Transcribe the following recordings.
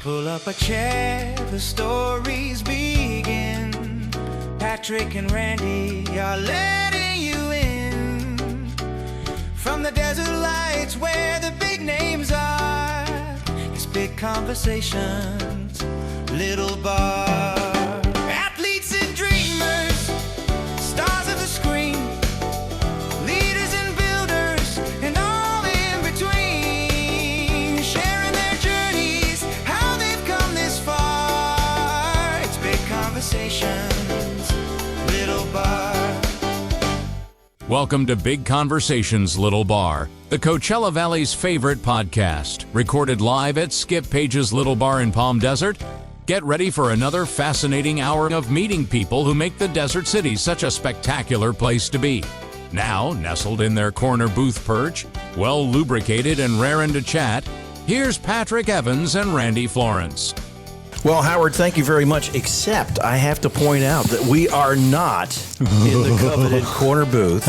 Pull up a chair, the stories begin. Patrick and Randy are letting you in. From the desert lights where the big names are, it's big conversations, little bar. Athletes and dreamers, stars of the screen, leaders and builders, and all in between, sharing their journeys, how they've come this far. It's big conversations, little bar. Welcome to Big Conversations, Little Bar, the Coachella Valley's favorite podcast, recorded live at Skip Page's Little Bar in Palm Desert. Get ready for another fascinating hour of meeting people who make the Desert City such a spectacular place to be. Now, nestled in their corner booth perch, well lubricated and raring to chat, here's Patrick Evans and Randy Florence. Well, Howard, thank you very much, except I have to point out that we are not in the coveted corner booth.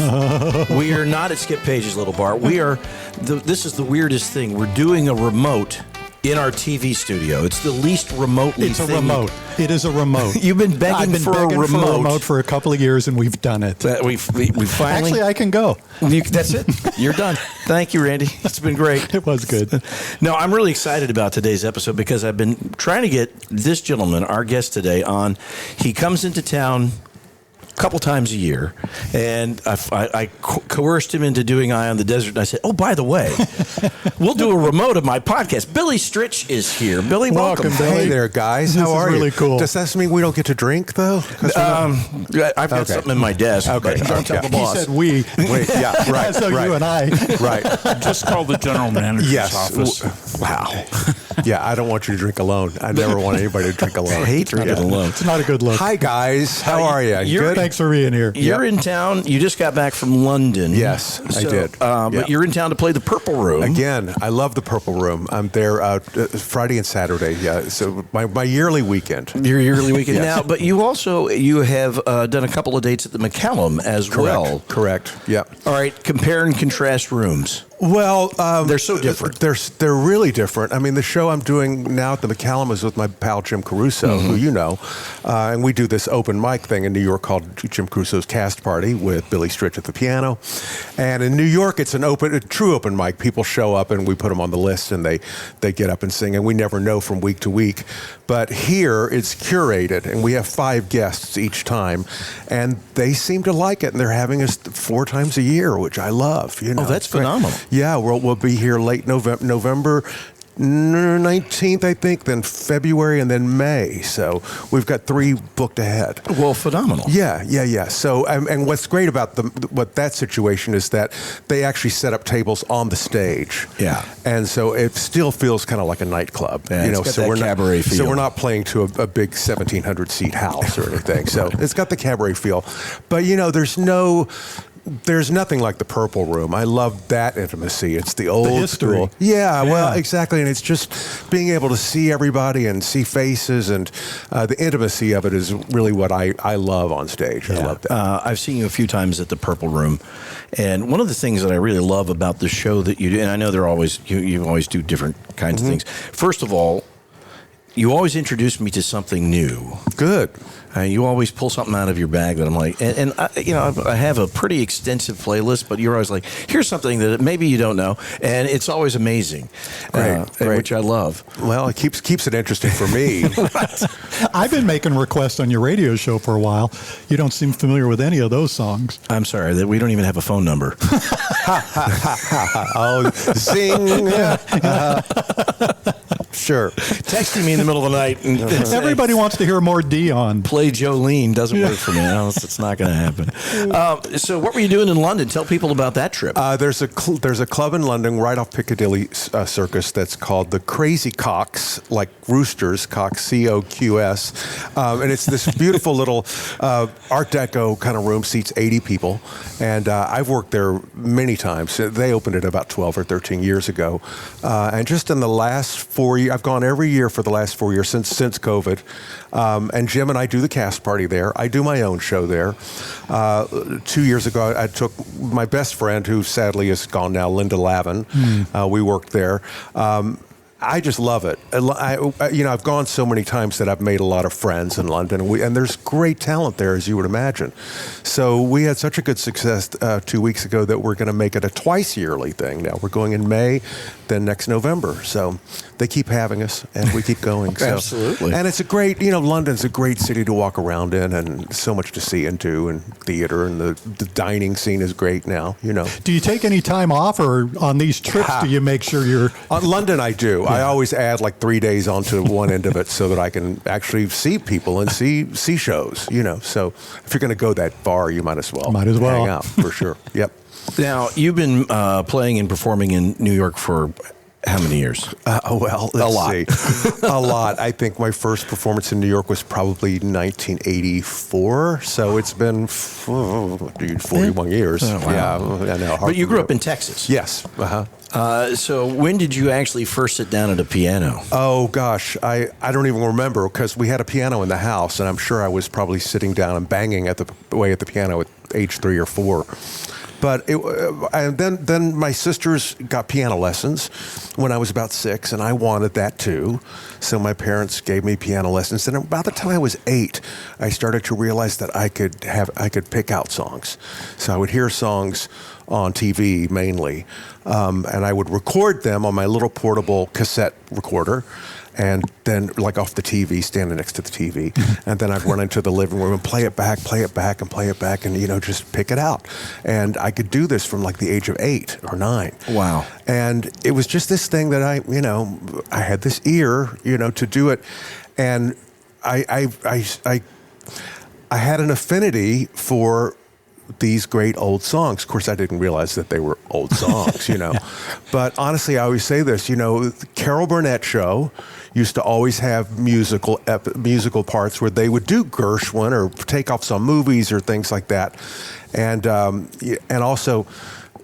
We are not at Skip Page's Little Bar. This is the weirdest thing. We're doing a remote in our TV studio. It's the least remotely It's a remote. It is a remote. You've been begging I've been for begging a remote. for a remote for a couple of years, and we've done it. We finally... Actually, I can go. That's it. You're done. Thank you, Randy. It's been great. It was good. No, I'm really excited about today's episode because I've been trying to get this gentleman, our guest today, on. He comes into town a couple times a year, and I coerced him into doing Eye on the Desert, and I said, oh, by the way, we'll do a remote of my podcast. Billy Stritch is here. Billy, welcome. Billy. Hey there, guys. How are you? Really cool. Does that mean we don't get to drink, though? I've got something in my desk. Okay. But don't tell the boss. He said we. Wait, yeah, right. So right, you and I. Right. Just call the general manager's Yes. office. Wow. Yeah, I don't want you to drink alone. I never want anybody to drink alone. I hate drinking alone. It's not a good look. Hi, guys. How are you? You're- Good? Thanks for being here. You're in town. You just got back from London. Yes, I did. But Yeah. you're in town to play the Purple Room. Again, I love the Purple Room. I'm there Friday and Saturday. Yeah, so my yearly weekend. Your yearly weekend. Yes. Now, but you have done a couple of dates at the McCallum as well. Correct. Yeah. All right, compare and contrast rooms. Well, They're so different. They're really different. I mean, the show I'm doing now at the McCallum is with my pal Jim Caruso, who you know, and we do this open mic thing in New York called Jim Caruso's Cast Party with Billy Stritch at the piano. And in New York, it's a true open mic. People show up and we put them on the list and they get up and sing, and we never know from week to week. But here it's curated, and we have 5 guests each time, and they seem to like it, and they're having us 4 times a year, which I love. You know, Oh, that's it's great. phenomenal. Yeah, we'll be here late November 19th, I think, then February, and then May. So we've got 3 booked ahead. Well, phenomenal. Yeah. So, and what's great about that situation is that they actually set up tables on the stage. Yeah. And so it still feels kind of like a nightclub. Yeah, it's got so that we're cabaret not, feel. So we're not playing to a big 1,700 seat house or anything. So it's got the cabaret feel. But there's nothing like the Purple Room. I love that intimacy. It's the old history. school. Yeah, well, exactly. And it's just being able to see everybody and see faces, and the intimacy of it is really what I love on stage. I love that. I've seen you a few times at the Purple Room, and one of the things that I really love about the show that you do, and I know you always do different kinds of things. First of all, you always introduce me to something new. Good. You always pull something out of your bag that I'm like, and I have a pretty extensive playlist, but you're always like, here's something that maybe you don't know, and it's always amazing, Great. which I love. Well, it keeps it interesting for me. I've been making requests on your radio show for a while. You don't seem familiar with any of those songs. I'm sorry that we don't even have a phone number. Oh, sing. Sure. Texting me in the middle of the night and Everybody wants to hear more Dion. play Jolene doesn't work for me. No, it's not going to happen. So what were you doing in London? Tell people about that trip. There's a club in London right off Piccadilly Circus that's called the Crazy Coqs, like roosters, Coqs, C-O-Q-S. And it's this beautiful little Art Deco kind of room, seats 80 people. And I've worked there many times. They opened it about 12 or 13 years ago. And just in the last 4 years, I've gone every year for the last 4 years since COVID. And Jim and I do the cast party there. I do my own show there. 2 years ago, I took my best friend, who sadly is gone now, Linda Lavin. We worked there. I just love it. I've gone so many times that I've made a lot of friends in London, and there's great talent there, as you would imagine. So we had such a good success 2 weeks ago that we're going to make it a twice yearly thing now. We're going in May, then next November. So they keep having us, and we keep going. So. Absolutely. And it's a great, London's a great city to walk around in, and so much to see and do, and theater, and the dining scene is great now, Do you take any time off, or on these trips do you make sure you're... On London, I do. Yeah. I always add like 3 days onto one end of it so that I can actually see people and see shows, So if you're going to go that far, you might as well hang out, for sure. Yep. Now, you've been playing and performing in New York for how many years? Let's see. A lot. I think my first performance in New York was probably 1984. So it's been 41 years. Oh, wow. Yeah, I know. But you grew up in Texas. Yes. So when did you actually first sit down at a piano? Oh, gosh. I don't even remember, because we had a piano in the house, and I'm sure I was probably sitting down and banging away at the piano at age 3 or 4. But and then my sisters got piano lessons when I was about 6, and I wanted that too. So my parents gave me piano lessons. And about the time I was 8, I started to realize that I could pick out songs. So I would hear songs on TV mainly, and I would record them on my little portable cassette recorder. And then, like off the TV, standing next to the TV, and then I'd run into the living room and play it back, and just pick it out. And I could do this from like the age of 8 or 9. Wow! And it was just this thing that I had this ear, to do it, and I had an affinity for these great old songs. Of course, I didn't realize that they were old songs, But honestly, I always say this, the Carol Burnett show used to always have musical parts where they would do Gershwin or take off some movies or things like that. And also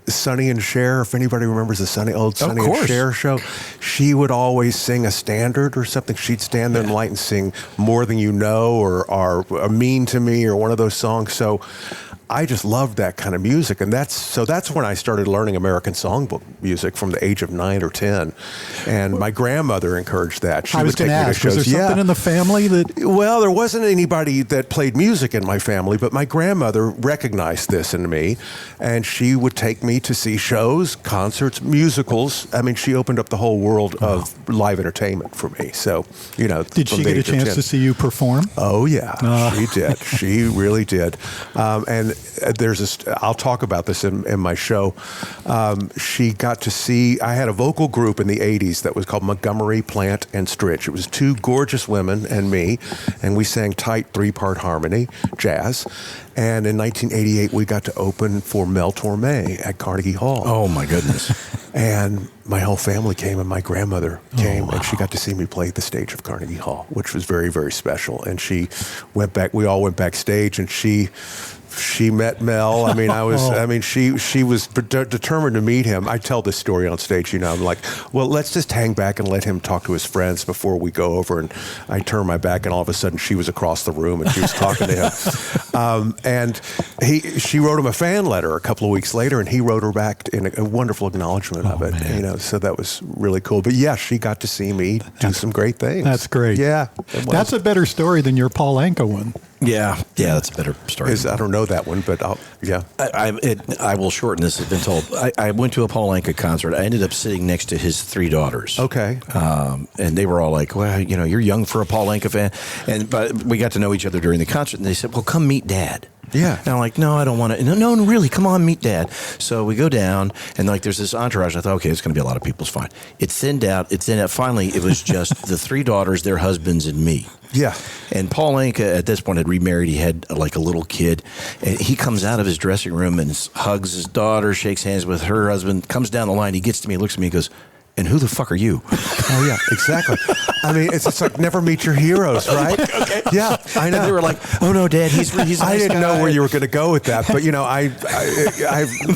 Sonny and Cher, if anybody remembers the Sonny and Cher show, she would always sing a standard or something. She'd stand there in the light and sing More Than You Know or Mean to Me or one of those songs. So I just loved that kind of music, and that's when I started learning American Songbook music from the age of 9 or 10. And my grandmother encouraged that. She would take me to shows. Was there something in the family that? Well, there wasn't anybody that played music in my family, but my grandmother recognized this in me, and she would take me to see shows, concerts, musicals. I mean, she opened up the whole world of live entertainment for me. So, did she get a chance to see you perform? Oh yeah, she did. She really did, and. I'll talk about this in my show. She got to see, I had a vocal group in the 80s that was called Montgomery, Plant, and Stritch. It was 2 gorgeous women and me, and we sang tight 3-part harmony, jazz. And in 1988, we got to open for Mel Tormé at Carnegie Hall. Oh, my goodness. And my whole family came, and my grandmother came, and she got to see me play at the stage of Carnegie Hall, which was very, very special. And we all went backstage, and she met Mel. I mean, she was determined to meet him. I tell this story on stage, I'm like, well, let's just hang back and let him talk to his friends before we go over. And I turned my back, and all of a sudden she was across the room, and she was talking to him. And she wrote him a fan letter a couple of weeks later, and he wrote her back in a wonderful acknowledgement of it. Man. So that was really cool. But yeah, she got to see me do some great things. That's great. Yeah. That's a better story than your Paul Anka one. Yeah, that's a better story. I don't know that one, but I will shorten this. I've been told. I went to a Paul Anka concert. I ended up sitting next to his 3 daughters. Okay. And they were all like, well, you're young for a Paul Anka fan. But we got to know each other during the concert, and they said, well, come meet Dad. Yeah. And I'm like, no, I don't want to. No, really, come on, meet Dad. So we go down, and there's this entourage. I thought, okay, it's going to be a lot of people. It's fine. It thinned out. Finally, it was just the 3 daughters, their husbands, and me. Yeah. And Paul Anka at this point had remarried. He had like a little kid. And he comes out of his dressing room and hugs his daughter, shakes hands with her husband, comes down the line. He gets to me, looks at me, and goes, and who the fuck are you? Oh, yeah, exactly. I mean, it's like never meet your heroes, right? Okay. Yeah, I know. And they were like, oh, no, Dad, he's a nice I didn't guy. know where you were going to go with that, but,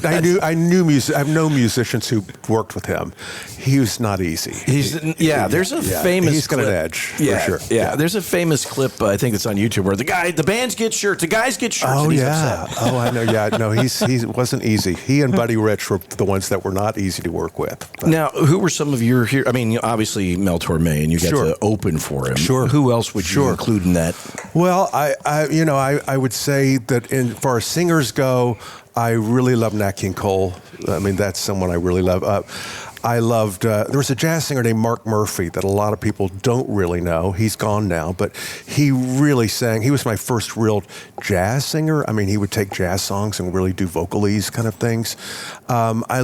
I know musicians who worked with him. He was not easy. There's a famous He's got clip. an edge, for sure. Yeah, there's a famous clip, I think it's on YouTube, where the bands get shirts, the guys get shirts, and he's upset. Oh, I know, yeah. No, he wasn't easy. He and Buddy Rich were the ones that were not easy to work with. But. Now, who were some of your here? I mean, obviously Mel Tormé, and you got Sure. to open for him. Sure. Who else would you include in that? Well, I would say that as far as singers go, I really love Nat King Cole. I mean, that's someone I really love. I loved, there was a jazz singer named Mark Murphy that a lot of people don't really know. He's gone now, but he really sang. He was my first real jazz singer. I mean, he would take jazz songs and really do vocalese kind of things. I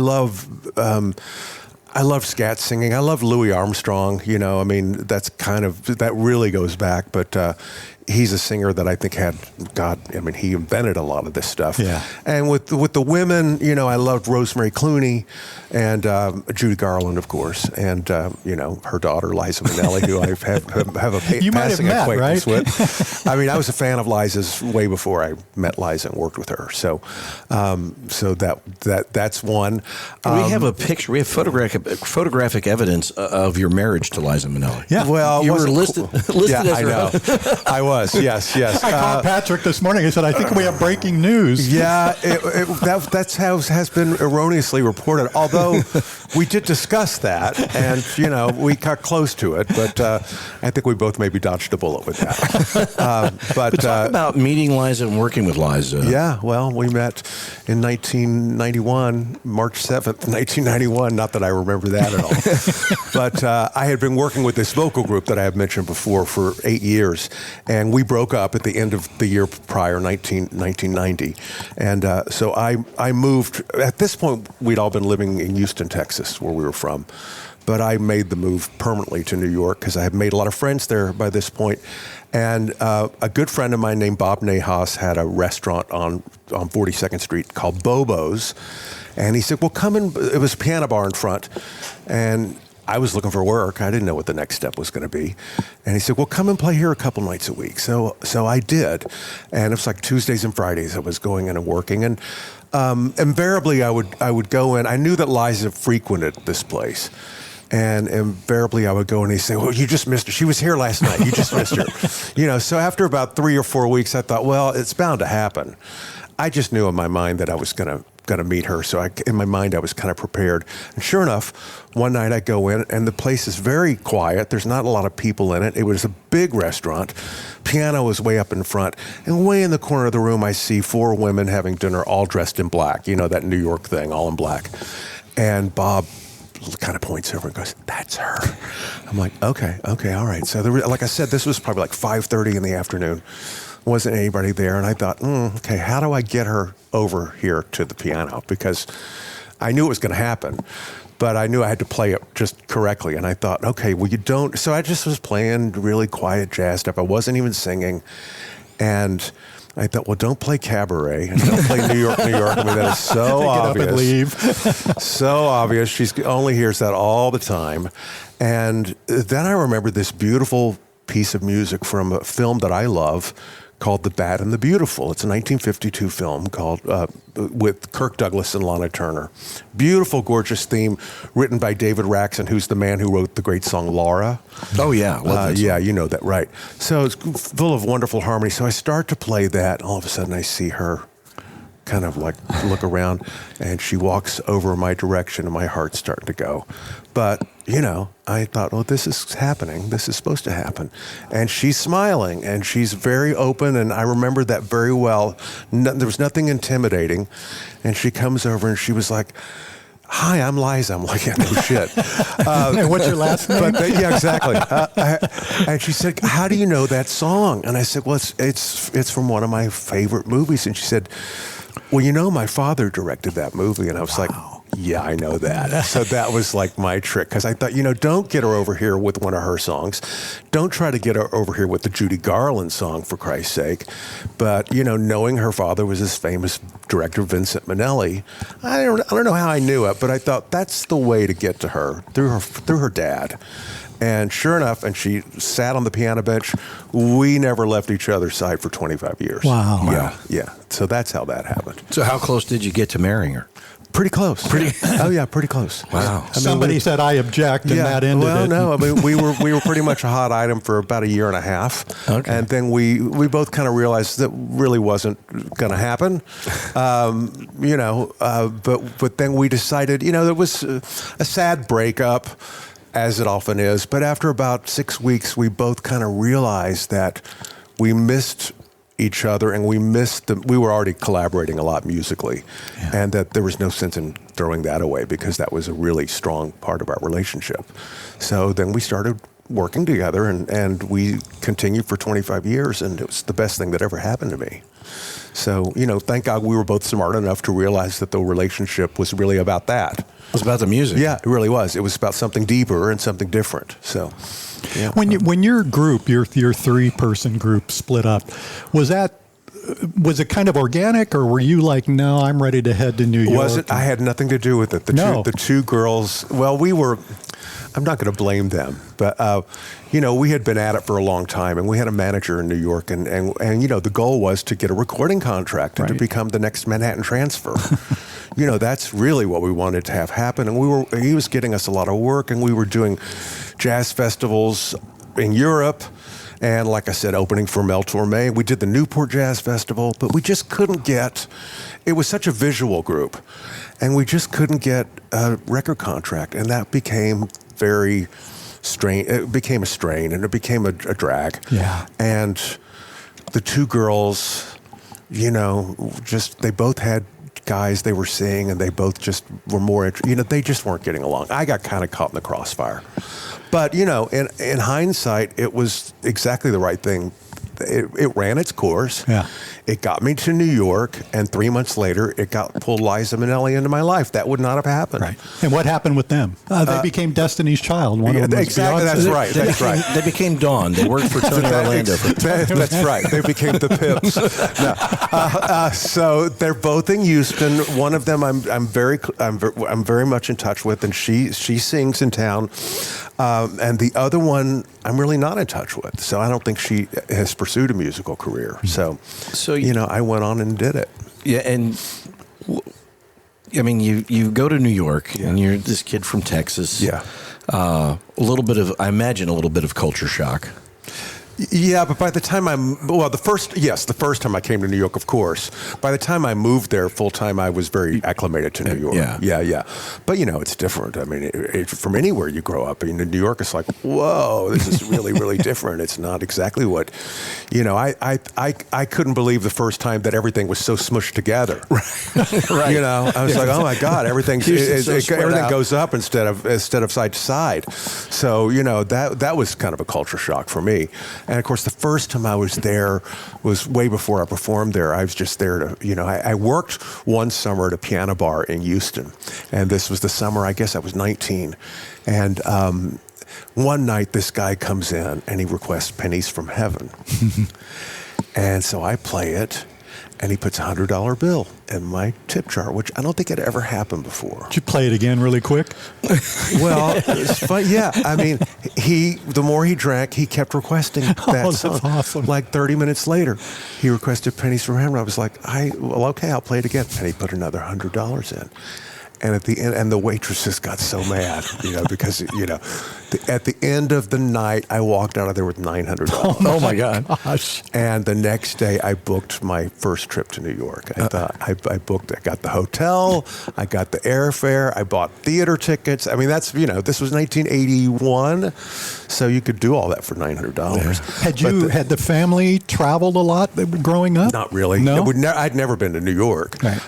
love scat singing. I love Louis Armstrong. I mean, that really goes back, but he's a singer that I think he invented a lot of this stuff. Yeah. And with the women, I loved Rosemary Clooney and Judy Garland, of course, and her daughter Liza Minnelli, who I have a passing acquaintance with. I mean, I was a fan of Liza's way before I met Liza and worked with her. So that's one. We have a picture. We have photographic evidence of your marriage to Liza Minnelli. Yeah. Well, You were listed yeah, as I her know. husband. I was. Yes. I called Patrick this morning. I said, I think we have breaking news. Yeah, that's how has been erroneously reported. Although we did discuss that, and we got close to it, but I think we both maybe dodged a bullet with that. But Talk about meeting Liza and working with Liza. yeah, well, we met in 1991, March 7th, 1991. Not that I remember that at all. But I had been working with this vocal group that I have mentioned before for 8 years, and we broke up at the end of the year prior, 1990. And so I moved. At this point, we'd all been living in Houston, Texas, where we were from. But I made the move permanently to New York because I had made a lot of friends there by this point. And a good friend of mine named Bob Nahas had a restaurant on 42nd Street called Bobo's. And he said, well, come in. It was a piano bar in front. And I was looking for work. I didn't know what the next step was going to be. And he said, well, come and play here a couple nights a week. So I did. And it was like Tuesdays and Fridays I was going in and working. And invariably I would go in. I knew that Liza frequented this place. And invariably I would go and he'd say, well, you just missed her. She was here last night. You just missed her. So after about 3 or 4 weeks, I thought, well, it's bound to happen. I just knew in my mind that I was going to meet her. So in my mind, I was kind of prepared. And sure enough, one night I go in and the place is very quiet. There's not a lot of people in it. It was a big restaurant. Piano was way up in front. And way in the corner of the room, I see 4 women having dinner all dressed in black. That New York thing, all in black. And Bob kind of points over and goes, that's her. I'm like, okay, all right. So like I said, this was probably like 5:30 in the afternoon. Wasn't anybody there. And I thought, okay, how do I get her over here to the piano? Because I knew it was going to happen, but I knew I had to play it just correctly. And I thought, okay, well, you don't. So I just was playing really quiet jazz stuff. I wasn't even singing. And I thought, well, don't play Cabaret and don't play New York, New York. I mean, that is so obvious. Get up and leave. So obvious. She only hears that all the time. And then I remember this beautiful piece of music from a film that I love called The Bad and the Beautiful. It's a 1952 film called with Kirk Douglas and Lana Turner. Beautiful, gorgeous theme written by David Raxon, who's the man who wrote the great song Laura. Oh, yeah. Love that song. Yeah, you know that, right. So it's full of wonderful harmony. So I start to play that. All of a sudden I see her kind of like look around and she walks over my direction and my heart's starting to go. But, I thought, oh, this is happening. This is supposed to happen. And she's smiling and she's very open. And I remember that very well. There was nothing intimidating. And she comes over and she was like, hi, I'm Liza. I'm like, yeah, no shit. And what's your last name? Yeah, exactly. And she said, how do you know that song? And I said, well, it's from one of my favorite movies. And she said, well, my father directed that movie. And I was like, yeah, I know that. So that was like my trick. Because I thought, don't get her over here with one of her songs. Don't try to get her over here with the Judy Garland song, for Christ's sake. But, knowing her father was this famous director, Vincent Minnelli, I don't know how I knew it, but I thought that's the way to get to her, through her dad. And sure enough, and she sat on the piano bench. We never left each other's side for 25 years. Wow. Yeah. So that's how that happened. So how close did you get to marrying her? Pretty close. Oh yeah, pretty close. Wow. Somebody said I object, and that ended it. Well, no, I mean we were pretty much a hot item for about a year and a half, and then we both kind of realized that really wasn't going to happen, But then we decided, it was a sad breakup, as it often is. But after about 6 weeks, we both kind of realized that we missed each other, and we were already collaborating a lot musically, and that there was no sense in throwing that away because that was a really strong part of our relationship. So then we started working together, and we continued for 25 years, and it was the best thing that ever happened to me. So, thank God we were both smart enough to realize that the relationship was really about that. It was about the music. Yeah, it really was. It was about something deeper and something different. So, yeah. When your group, your 3-person group split up, was it kind of organic, or were you like, no, I'm ready to head to New York? I had nothing to do with it. The two girls, well, I'm not going to blame them, but we had been at it for a long time, and we had a manager in New York, and the goal was to get a recording contract and to become the next Manhattan Transfer. That's really what we wanted to have happen, and he was getting us a lot of work, and we were doing jazz festivals in Europe. And like I said, opening for Mel Tormé. We did the Newport Jazz Festival, but we just couldn't it was such a visual group, and we just couldn't get a record contract. And that became very strain. It became a strain, and it became a drag. Yeah. And the two girls, they both had guys they were seeing, and they both just were more, they just weren't getting along. I got kind of caught in the crossfire. But, in hindsight, it was exactly the right thing. It ran its course. Yeah. It got me to New York, and 3 months later, it pulled Liza Minnelli into my life. That would not have happened. Right. And what happened with them? They became Destiny's Child. One of them was exactly. Beyonce. That's right. They became Dawn. They worked for Tony Orlando. That's right. They became the Pips. So they're both in Houston. One of them I'm very much in touch with, and she sings in town. And the other one I'm really not in touch with. So I don't think she has pursued a musical career. So I went on and did it. Yeah, and I mean, you go to New York, and you're this kid from Texas. Yeah. I imagine a little bit of culture shock. Yeah, but by the time the first time I came to New York, of course. By the time I moved there full time, I was very acclimated to New York. Yeah. But it's different. I mean, from anywhere you grow up, in New York, it's like, whoa, this is really, really different. It's not exactly what, I couldn't believe the first time that everything was so smushed together. Right. I was like, oh my God, everything goes up instead of side to side. So that was kind of a culture shock for me. And of course, the first time I was there was way before I performed there. I was just there to, I worked one summer at a piano bar in Houston. And this was the summer, I guess I was 19. And one night, this guy comes in and he requests Pennies from Heaven. And so I play it. And he puts a $100 bill in my tip jar, which I don't think had ever happened before. Did you play it again really quick? Well, it's fun. Yeah, I mean, the more he drank, he kept requesting that song. That's awesome. Like 30 minutes later, he requested Pennies from Heaven. I was like, okay, I'll play it again. And he put another $100 in. And at the end, and the waitresses got so mad, because at the end of the night, I walked out of there with $900. Oh my God! Gosh. And the next day, I booked my first trip to New York. I got the hotel, I got the airfare, I bought theater tickets. I mean, that's this was 1981, so you could do all that for $900. Had the family traveled a lot growing up? Not really. No, I'd never been to New York. Right.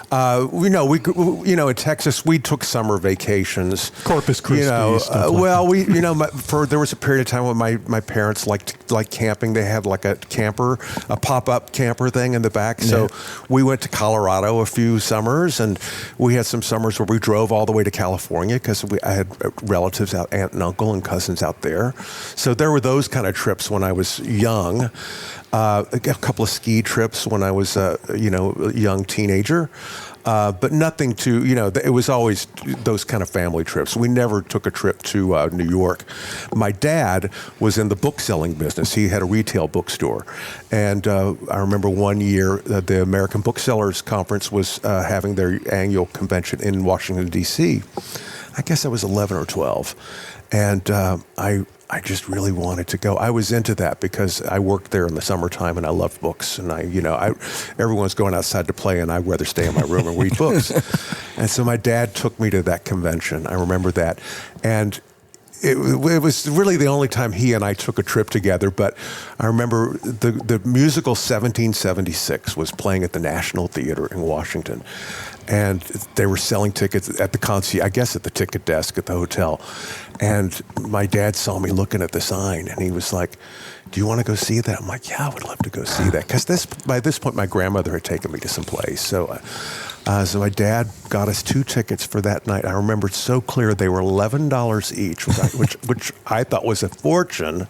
In Texas, we took summer vacations. Corpus Christi. Stuff there was a period of time when my parents liked camping. They had like a pop-up camper thing in the back. So we went to Colorado a few summers, and we had some summers where we drove all the way to California because I had relatives out, aunt and uncle and cousins out there. So there were those kind of trips when I was young. A couple of ski trips when I was a young teenager. but nothing to, it was always those kind of family trips. We never took a trip to New York. My dad was in the book selling business. He had a retail bookstore. And I remember one year the American Booksellers Conference was having their annual convention in Washington, D.C. I guess I was 11 or 12. And I just really wanted to go. I was into that because I worked there in the summertime and I loved books. And everyone's going outside to play and I'd rather stay in my room and read books. And so my dad took me to that convention. I remember that. And it was really the only time he and I took a trip together. But I remember the musical 1776 was playing at the National Theater in Washington. And they were selling tickets at the concierge, I guess at the ticket desk at the hotel. And my dad saw me looking at the sign, and he was like, "Do you want to go see that?" I'm like, "Yeah, I would love to go see that." Because by this point, my grandmother had taken me to some place. So my dad got us 2 tickets for that night. I remember it so clear. They were $11 each, which I thought was a fortune.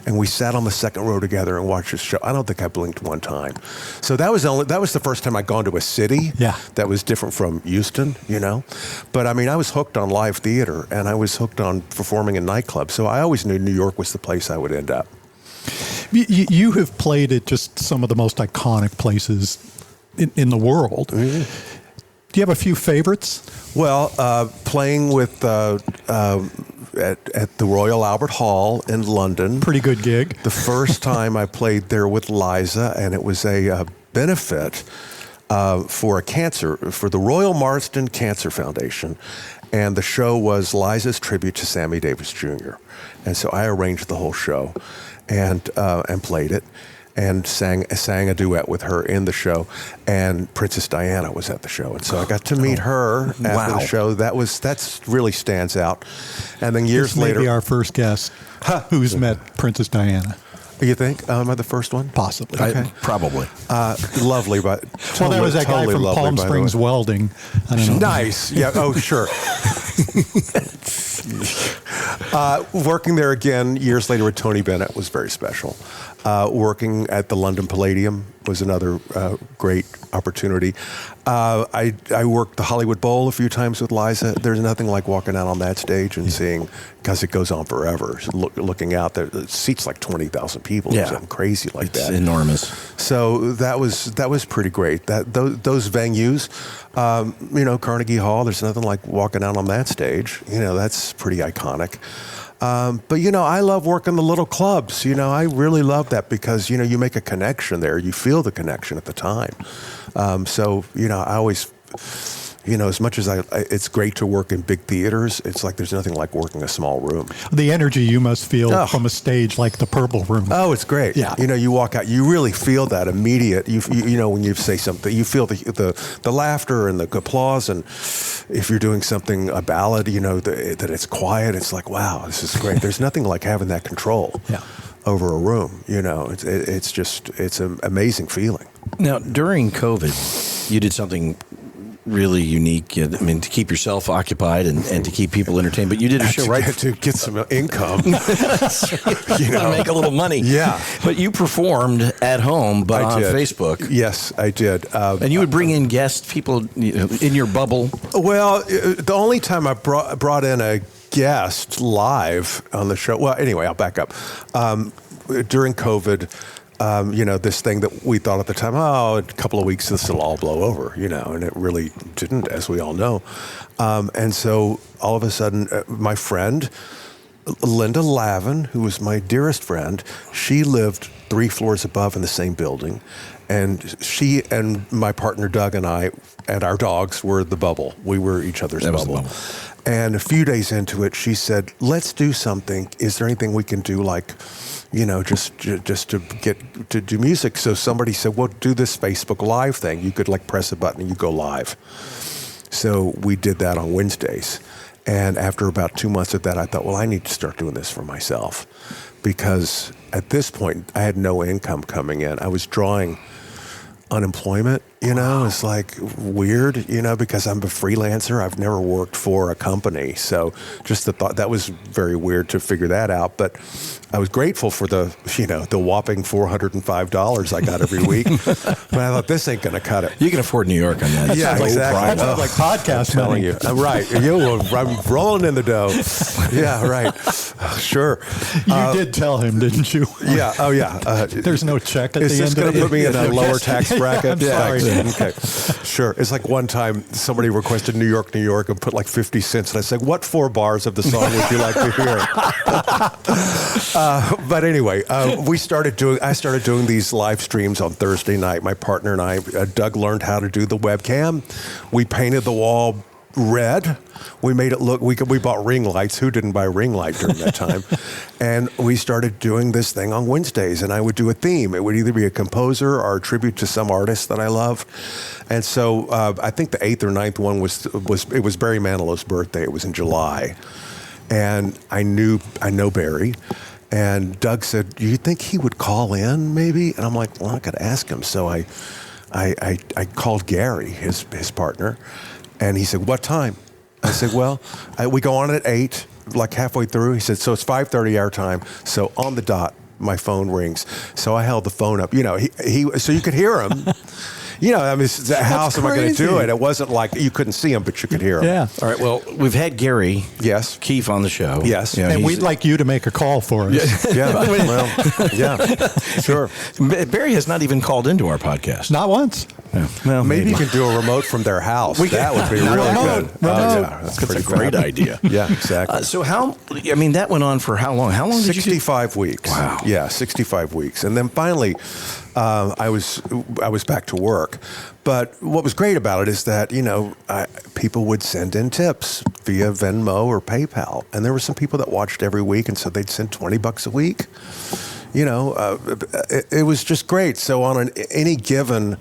And we sat on the second row together and watched this show. I don't think I blinked one time. So that was the first time I'd gone to a city that was different from Houston, But I mean, I was hooked on live theater and I was hooked on performing in nightclubs. So I always knew New York was the place I would end up. You have played at just some of the most iconic places in the world. Mm-hmm. Do you have a few favorites? Well, playing with at the Royal Albert Hall in London. Pretty good gig. The first time I played there with Liza, and it was a benefit for the Royal Marsden Cancer Foundation. And the show was Liza's tribute to Sammy Davis Jr. And so I arranged the whole show and played it. And sang a duet with her in the show, and Princess Diana was at the show, and so I got to meet her after the show. That really stands out. And then years later, maybe our first guest who's met Princess Diana. You think? Am I the first one? Possibly. Okay. Probably. Lovely, but well, there was that guy from lovely, Palm Springs Welding. I don't know. Nice. Yeah. Oh, sure. Working there again years later with Tony Bennett was very special. Working at the London Palladium was another great opportunity. I worked the Hollywood Bowl a few times with Liza. There's nothing like walking out on that stage and seeing, because it goes on forever, looking out there, it seats like 20,000 people or something crazy like that. It's enormous. So that was pretty great. Those venues, Carnegie Hall, there's nothing like walking out on that stage. That's pretty iconic. But I love working the little clubs. I really love that because, you make a connection there. You feel the connection at the time. So, I always, as much as it's great to work in big theaters, it's like there's nothing like working a small room. The energy you must feel from a stage like the Purple Room. Oh, it's great. Yeah. You walk out, you really feel that immediate. When you say something, you feel the laughter and the applause. And if you're doing something, a ballad, that it's quiet, it's like, wow, this is great. There's nothing like having that control over a room. It's an amazing feeling. Now, during COVID, you did something really unique. I mean, to keep yourself occupied and to keep people entertained. But you did a show, right? To get some income. Make a little money. Yeah. But you performed at home, but on Facebook. Yes, I did. And you would bring in guests, people in your bubble. Well, the only time I brought in a guest live on the show. Well, anyway, I'll back up. During COVID, this thing that we thought at the time, a couple of weeks, this will all blow over, and it really didn't, as we all know. And so all of a sudden, my friend, Linda Lavin, who was my dearest friend, she lived 3 floors above in the same building. And she and my partner, Doug, and I, and our dogs were the bubble. We were each other's bubble. And a few days into it, she said, let's do something. Is there anything we can do, like, just to get to do music? So somebody said, well, do this Facebook Live thing. You could press a button and you go live. So we did that on Wednesdays. And after about 2 months of that, I thought, well, I need to start doing this for myself. Because at this point, I had no income coming in. I was drawing unemployment You know, it's like weird, you know, because I'm a freelancer. I've never worked for a company. So just the thought, that was very weird to figure that out. But I was grateful for the, you know, the whopping $405 I got every week. But I thought, this ain't going to cut it. You can afford New York on that. Yeah, exactly. That sounds like podcast I'm telling money. you. Right. I'm rolling in the dough. Yeah, right. Sure. You did tell him, didn't you? Yeah. Oh, yeah. There's no check at Is the this end going of to it? put me in a lower tax bracket? I'm sorry. Okay. Sure. It's like one time somebody requested New York, New York, and put like 50 cents. And I said, what 4 bars of the song would you like to hear? But anyway, I started doing these live streams on Thursday night. My partner and I, Doug, learned how to do the webcam. We painted the wall red. We made it look, we bought ring lights. Who didn't buy a ring light during that time? And we started doing this thing on Wednesdays, and I would do a theme. It would either be a composer or a tribute to some artist that I love. And so I think the 8th or 9th one was Barry Manilow's birthday. It was in July. And I know Barry. And Doug said, do you think he would call in maybe? And I'm like, well, I got to ask him. So I called Gary, his partner, and he said, what time? I said, well, we go on at 8, like halfway through. He said, so it's 5:30 our time. So on the dot, my phone rings. So I held the phone up. You know, so you could hear him. You know, I mean, how else am I going to do it? It wasn't like you couldn't see him, but you could hear him. Yeah. All right. Well, we've had Gary Keefe on the show. Yes. You know, And we'd like you to make a call for us. Yeah. Well, yeah. Sure. Barry has not even called into our podcast. Not once. Yeah. Well, Maybe you can do a remote from their house. That would be really good. Oh, yeah. That's a great idea. Yeah, exactly. So that went on for how long? How long did you do? 65 weeks. Wow. Yeah, 65 weeks. And then finally, I was back to work. But what was great about it is that, you know, people would send in tips via Venmo or PayPal. And there were some people that watched every week, and so they'd send $20 a week. You know, it was just great. So on any given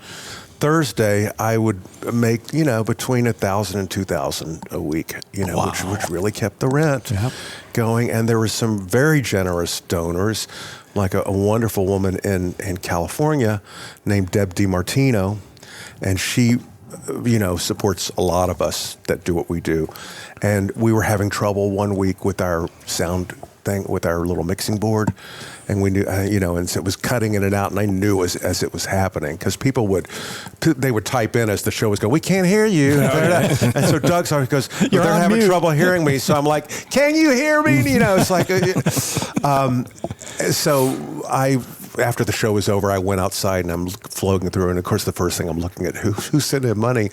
Thursday, I would make, you know, between $1,000 and $2,000 a week, you know, which really kept the rent going. And there were some very generous donors, like a wonderful woman in California named Deb DiMartino, and she, you know, supports a lot of us that do what we do. And we were having trouble one week with our sound thing, with our little mixing board. And we knew, you know, and so it was cutting in and out, and I knew as it was happening, because people would type in as the show was going, we can't hear you. And so Doug always goes, they're having trouble hearing me. So I'm like, can you hear me? You know, it's like, so after the show was over, I went outside and I'm floating through, and of course the first thing I'm looking at, who sent in money,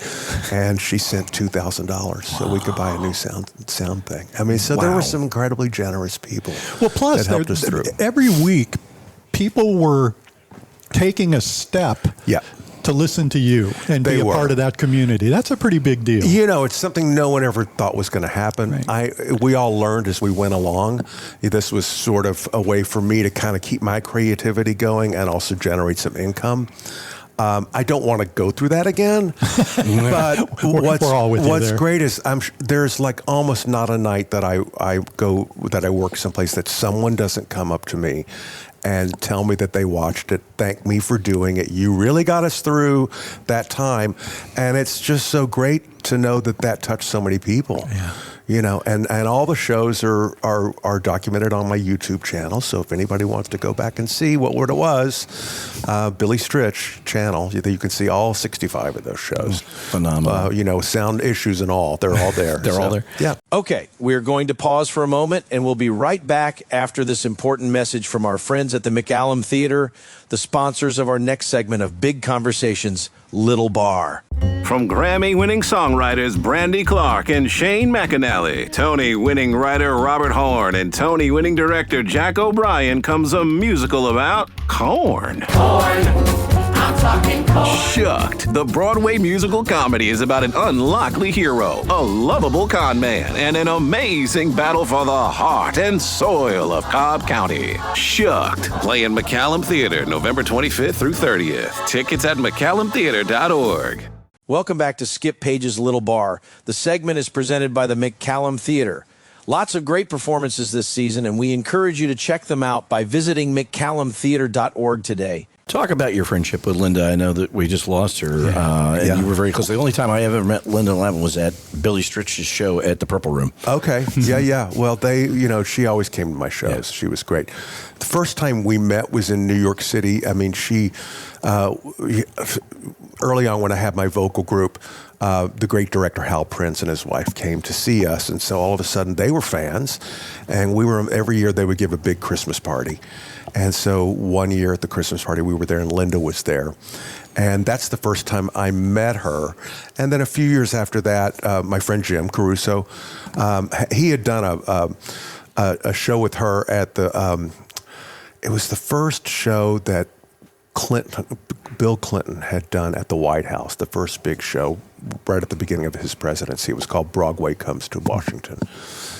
and she sent $2,000 so we could buy a new sound thing. I mean, so there were some incredibly generous people. Well, plus, that helped us through. Every week, people were taking a step to listen to you and be a part of that community. That's a pretty big deal. You know, it's something no one ever thought was going to happen. Right. We all learned as we went along. This was sort of a way for me to kind of keep my creativity going and also generate some income. I don't want to go through that again, but what's great is there's like almost not a night that I work someplace that someone doesn't come up to me and tell me that they watched it, thank me for doing it. You really got us through that time, and it's just so great to know that touched so many people. Yeah. You know, and all the shows are documented on my YouTube channel. So if anybody wants to go back and see what it was, Billy Stritch channel, you can see all 65 of those shows. Phenomenal. You know, sound issues and all, they're all there. They're all there. Yeah. Okay, we're going to pause for a moment, and we'll be right back after this important message from our friends at the McCallum Theatre, the sponsors of our next segment of Big Conversations, Little Bar. From Grammy-winning songwriters Brandy Clark and Shane McAnally, Tony-winning writer Robert Horn, and Tony-winning director Jack O'Brien comes a musical about corn. I'm talking corn. Shucked. The Broadway musical comedy is about an unlikely hero, a lovable con man, and an amazing battle for the heart and soil of Cobb County. Shucked. Playing McCallum Theatre, November 25th through 30th. Tickets at McCallumTheatre.org. Welcome back to Skip Page's Little Bar. The segment is presented by the McCallum Theatre. Lots of great performances this season, and we encourage you to check them out by visiting McCallumTheatre.org today. Talk about your friendship with Linda. I know that we just lost her, and you were very close. The only time I ever met Linda Lavin was at Billy Stritch's show at the Purple Room. Okay, yeah. Well, she always came to my shows. Yeah. She was great. The first time we met was in New York City. I mean, she, early on when I had my vocal group, the great director Hal Prince and his wife came to see us, and so all of a sudden they were fans, and every year they would give a big Christmas party. And so one year at the Christmas party, we were there and Linda was there. And that's the first time I met her. And then a few years after that, my friend Jim Caruso, he had done a show with her at the, it was the first show that Bill Clinton had done at the White House, the first big show right at the beginning of his presidency. It was called Broadway Comes to Washington.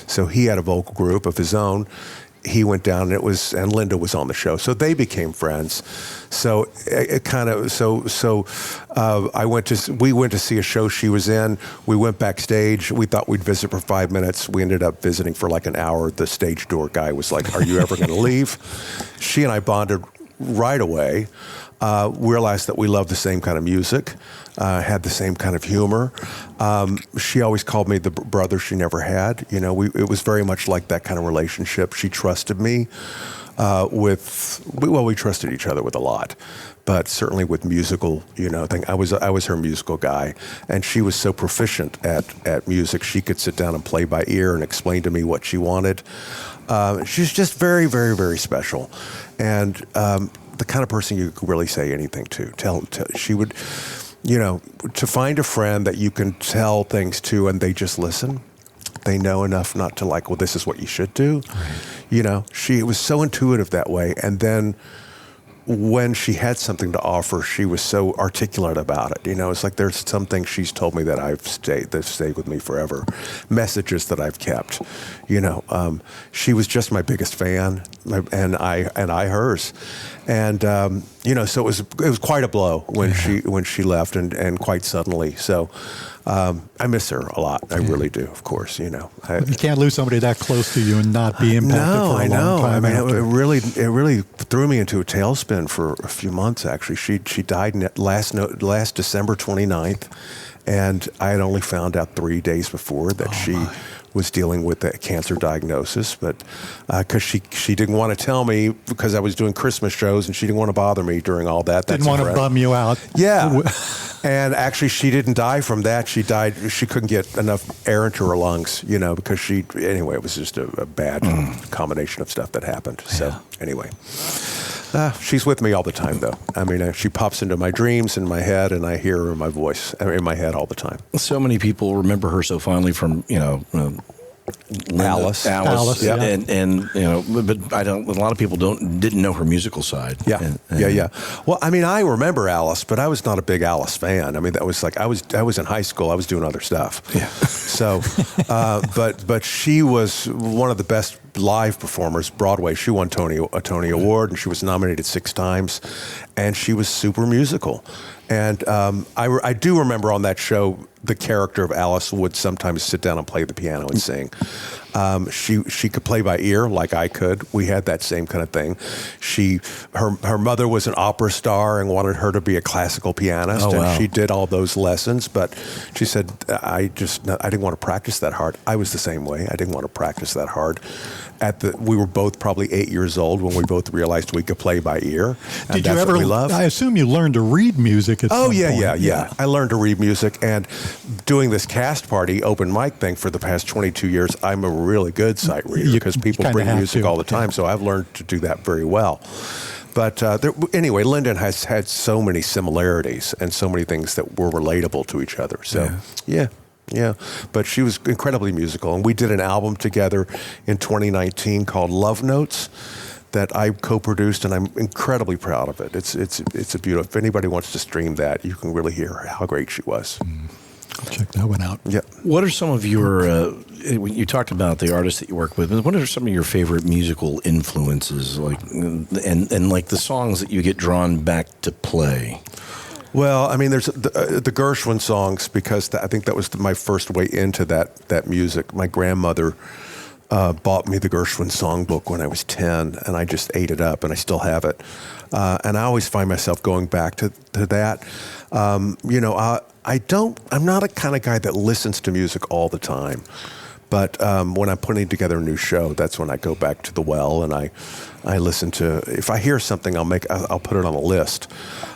So he had a vocal group of his own. He went down, and Linda was on the show, so they became friends. So we went to see a show she was in. We went backstage. We thought we'd visit for 5 minutes. We ended up visiting for like an hour. The stage door guy was like, "Are you ever going to leave?" She and I bonded right away. Realized that we loved the same kind of music, had the same kind of humor. She always called me the brother she never had. It was very much like that kind of relationship. She trusted me we trusted each other with a lot, but certainly with musical, thing. I was her musical guy, and she was so proficient at music. She could sit down and play by ear and explain to me what she wanted. She's just very, very, very special, and the kind of person you could really say anything to. She would, to find a friend that you can tell things to and they just listen. They know enough not to well, this is what you should do. Right. She was so intuitive that way. And then when she had something to offer, she was so articulate about it. It's like there's some things she's told me that that stayed with me forever. Messages that I've kept. She was just my biggest fan, and I hers. And so it was quite a blow when she left, and quite suddenly. So I miss her a lot. I really do, of course. You can't lose somebody that close to you and not be impacted for a long time. I mean, it really threw me into a tailspin for a few months. Actually, she died last December 29th, and I had only found out 3 days before that she was dealing with a cancer diagnosis, but because she didn't want to tell me because I was doing Christmas shows and she didn't want to bother me during all that. Didn't want to bum you out. Yeah. And actually she didn't die from that. She died, she couldn't get enough air into her lungs, because anyway, it was just a bad combination of stuff that happened. So anyway. She's with me all the time, though. I mean, she pops into my dreams in my head, and I hear her in my voice, in my head all the time. So many people remember her so fondly from, Alice, yeah. And but I don't. A lot of people didn't know her musical side. Yeah, yeah. Well, I mean, I remember Alice, but I was not a big Alice fan. I mean, that was like I was in high school. I was doing other stuff. Yeah. So, but she was one of the best live performers. Broadway. She won a Tony Award, and she was nominated 6 times, and she was super musical. And I do remember on that show, the character of Alice would sometimes sit down and play the piano and sing. She could play by ear like I could. We had that same kind of thing. Her mother was an opera star and wanted her to be a classical pianist, and she did all those lessons. But she said, I didn't want to practice that hard. I was the same way. I didn't want to practice that hard. We were both probably 8 years old when we both realized we could play by ear. And Did you ever? What we loved. I assume you learned to read music at some point. Yeah. I learned to read music, and doing this cast party open mic thing for the past 22 years, I'm a really good sight reader because people bring music all the time. So I've learned to do that very well. But anyway, Lyndon has had so many similarities and so many things that were relatable to each other. So yeah. But she was incredibly musical, and we did an album together in 2019 called Love Notes that I co-produced, and I'm incredibly proud of it. It's a beautiful. If anybody wants to stream that, you can really hear how great she was. I'll check that one out. Yeah. What are some of your? You talked about the artists that you work with, but what are some of your favorite musical influences, and like the songs that you get drawn back to play? Well, I mean, there's the Gershwin songs, because I think that was my first way into that music. My grandmother bought me the Gershwin Songbook when I was 10, and I just ate it up, and I still have it. And I always find myself going back to that. I'm not a kind of guy that listens to music all the time. But when I'm putting together a new show, that's when I go back to the well and I listen to. If I hear something, I'll put it on a list.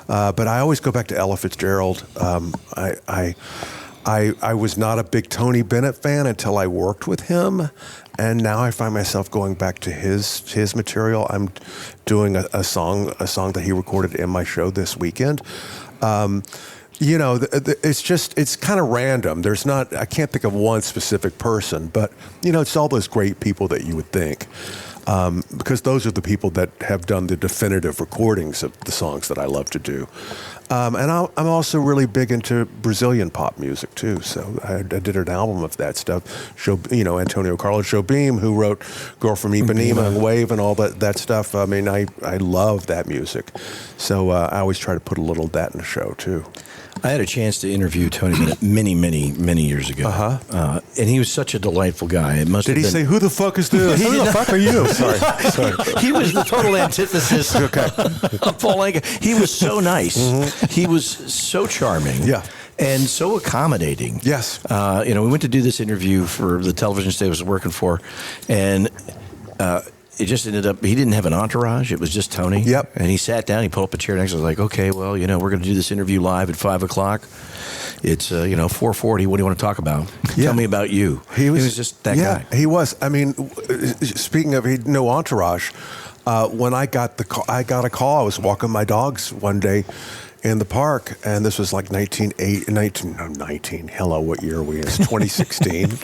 But I always go back to Ella Fitzgerald. I was not a big Tony Bennett fan until I worked with him, and now I find myself going back to his material. I'm doing a song that he recorded in my show this weekend. It's kind of random. I can't think of one specific person, but, it's all those great people that you would think. Because those are the people that have done the definitive recordings of the songs that I love to do. And I'm also really big into Brazilian pop music, too. So I did an album of that stuff. Antonio Carlos Jobim, who wrote Girl from Ipanema and Wave and all that stuff. I mean, I love that music. So I always try to put a little of that in the show, too. I had a chance to interview Tony Bennett many, many, many years ago. And he was such a delightful guy. Did he say, "Who the fuck is this? Who the fuck are you?" Sorry. He was the total antithesis of Paul Anka. He was so nice. Mm-hmm. He was so charming. Yeah. And so accommodating. Yes. We went to do this interview for the television station I was working for, and it just ended up, he didn't have an entourage. It was just Tony. Yep. And he sat down, he pulled up a chair next to us, like, okay, well, we're going to do this interview live at 5 o'clock. It's, 4:40. What do you want to talk about? Yeah. Tell me about you. He was just that guy. He was. I mean, speaking of no entourage, when I got a call. I was walking my dogs one day in the park, and this was like 19. Hello, what year are we in? It's 2016.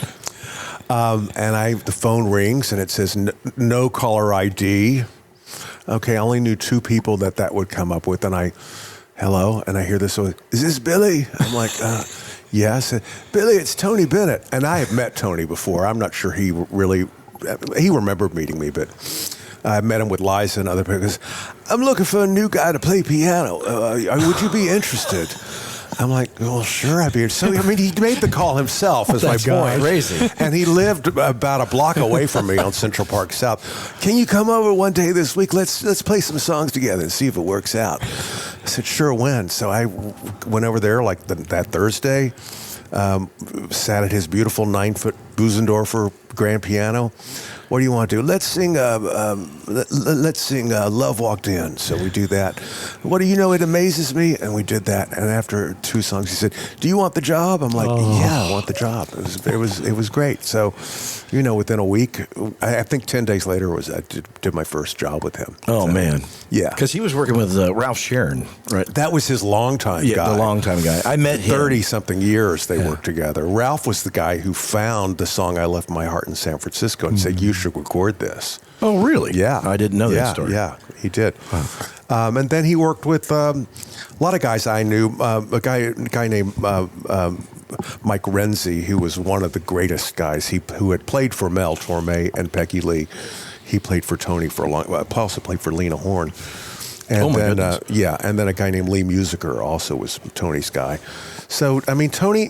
And the phone rings and it says no caller ID. Okay, I only knew 2 people that would come up with, and hello, and I hear this. Is this Billy? I'm like, yes. Billy, it's Tony Bennett, and I have met Tony before. I'm not sure he remembered meeting me, but I met him with Liza and other people. Because I'm looking for a new guy to play piano. Would you be interested? I'm like, well, sure, I'd be interested. So, I mean, he made the call himself, is my point. Crazy. And he lived about a block away from me on Central Park South. Can you come over one day this week? Let's play some songs together and see if it works out. I said, sure, when? So I went over there like that Thursday, sat at his beautiful 9-foot Busendorfer grand piano. What do you want to do? Let's sing Love Walked In. So we do that. What do you know? It amazes me. And we did that. And after 2 songs, he said, do you want the job? I'm like, yeah, I want the job. It was great. So, within a week, I think 10 days later I did my first job with him. Oh, man. Yeah. Because he was working with Ralph Sharon, right? That was his longtime guy. Yeah, the longtime guy. I met him. 30-something years they worked together. Ralph was the guy who found the song I Left My Heart in San Francisco and said, you should record this. Oh, really? Yeah. I didn't know that story. Yeah, he did. Wow. And then he worked with a lot of guys I knew. A guy named Mike Renzi, who was one of the greatest guys, who had played for Mel Tormé and Peggy Lee. He played for Tony for a long time. Also played for Lena Horne. And goodness. And then a guy named Lee Musiker also was Tony's guy. So, I mean, Tony,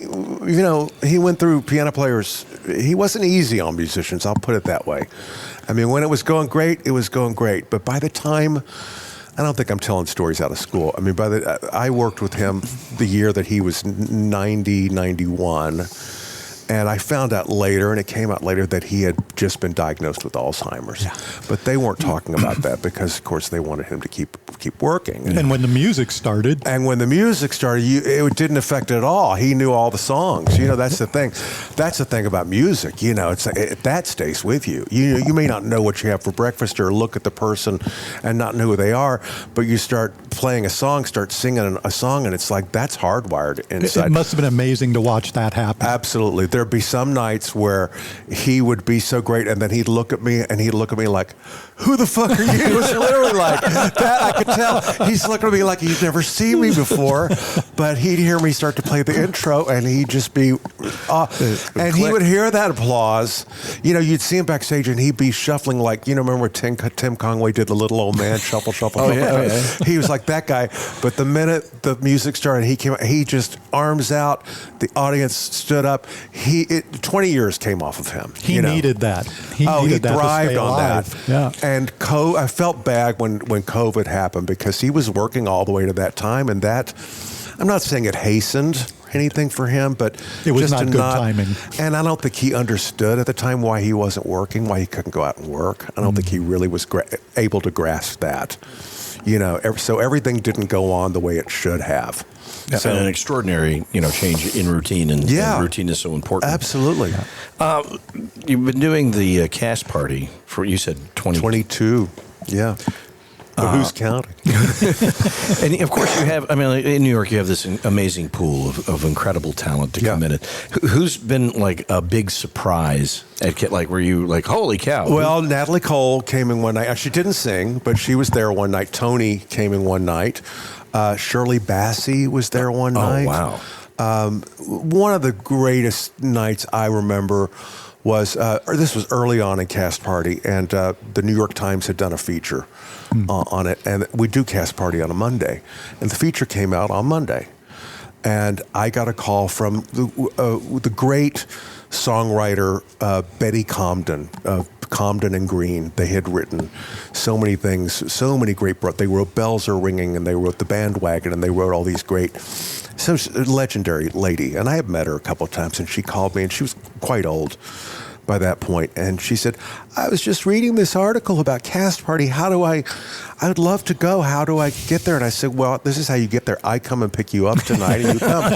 he went through piano players. He wasn't easy on musicians, I'll put it that way. I mean, when it was going great, it was going great. But by the time, I don't think I'm telling stories out of school. I mean, I worked with him the year that he was 90, 91. And I found out later, and it came out later, that he had just been diagnosed with Alzheimer's. Yeah. But they weren't talking about that because, of course, they wanted him to keep working. And when the music started. It didn't affect it at all. He knew all the songs. That's the thing. That's the thing about music. That stays with you. You may not know what you have for breakfast or look at the person and not know who they are, but you start playing a song, start singing a song, and it's like that's hardwired inside. It must have been amazing to watch that happen. Absolutely. There'd be some nights where he would be so great, and then he'd look at me like, who the fuck are you? It was literally like that. I could tell he's looking at me like he'd never seen me before, but he'd hear me start to play the intro, and he'd just be, and he would hear that applause. You'd see him backstage, and he'd be shuffling like, remember Tim Conway did the Little Old Man shuffle. Oh, yeah. He was like that guy. But the minute the music started, he came out, he just arms out, the audience stood up. 20 years came off of him. He needed that. He thrived to stay on alive. that. Yeah. And I felt bad when COVID happened because he was working all the way to that time, and that, I'm not saying it hastened anything for him, but it was just not good timing. And I don't think he understood at the time why he wasn't working, why he couldn't go out and work. I don't think he really was able to grasp that. So everything didn't go on the way it should have. So an extraordinary, change in routine, and routine is so important. Absolutely. You've been doing the cast party for, you said 22. Yeah. But who's counting? And of course you have, in New York you have this amazing pool of incredible talent to come in it. Who's been like a big surprise at, like, were you like, holy cow? Well, Natalie Cole came in one night. She didn't sing, but she was there one night. Tony came in one night. Shirley Bassey was there one night. Oh, wow. One of the greatest nights I remember was, this was early on in Cast Party, and the New York Times had done a feature on it, and we do Cast Party on a Monday, and the feature came out on Monday, and I got a call from the great songwriter Betty Comden of Comden and Green. They had written so many things, so many great. They wrote "Bells Are Ringing," and they wrote "The Bandwagon," and they wrote all these great. So legendary lady, and I had met her a couple of times, and she called me, and she was quite old by that point, and she said, I was just reading this article about Cast Party. I would love to go. How do I get there? And I said, well, this is how you get there. I come and pick you up tonight, and you come.